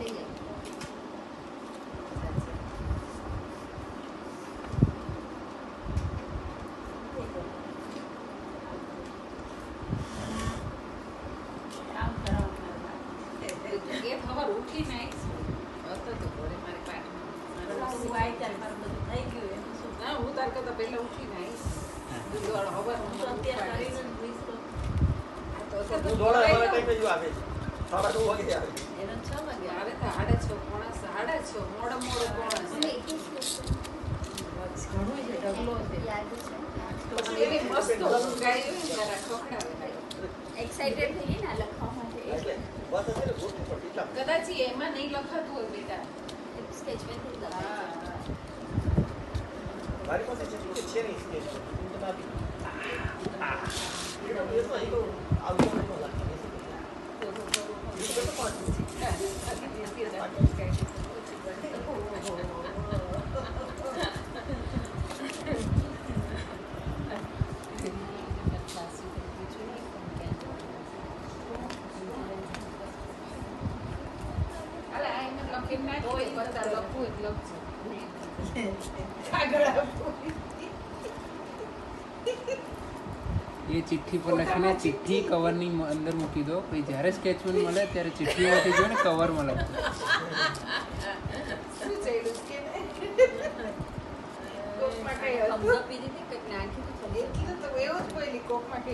લઈ જાય. ઉઠી નાઈ હતો તો ઘરે મારી પાઠમાં થઈ ગયું ના હું તાર કરતા પહેલા ઉઠી નાઈ ખબર હું તો અત્યારે આવે 6:30 વાગે આવે એનો 6 વાગે આવે તો 6:30 પોણા 6:30 મોડો પોણા ઘણું છે ઢગલો છે યાદ છે એવી મસ્ત ગાડી હોય જરા ખોખડાવે એક્સાઇટેડ થઈ ને લખવા માટે એટલે બસ અત્યારે ગોઠવું પડતી કદાચ એમાં નહીં લખાતું હોય બેટા સ્કેચ પેન થી લખાય મારી પાસે છે નહીં સ્કેચ તો બાકી એ તો આવતો ન લાગે એ ચિઠ્ઠી પર લખીને ચિઠ્ઠી કવરની અંદર મૂકી દો પછી જ્યારે સ્કેચમેન મળે ત્યારે ચિઠ્ઠીમાંથી જો ને કવરમાં લખો કોક માટે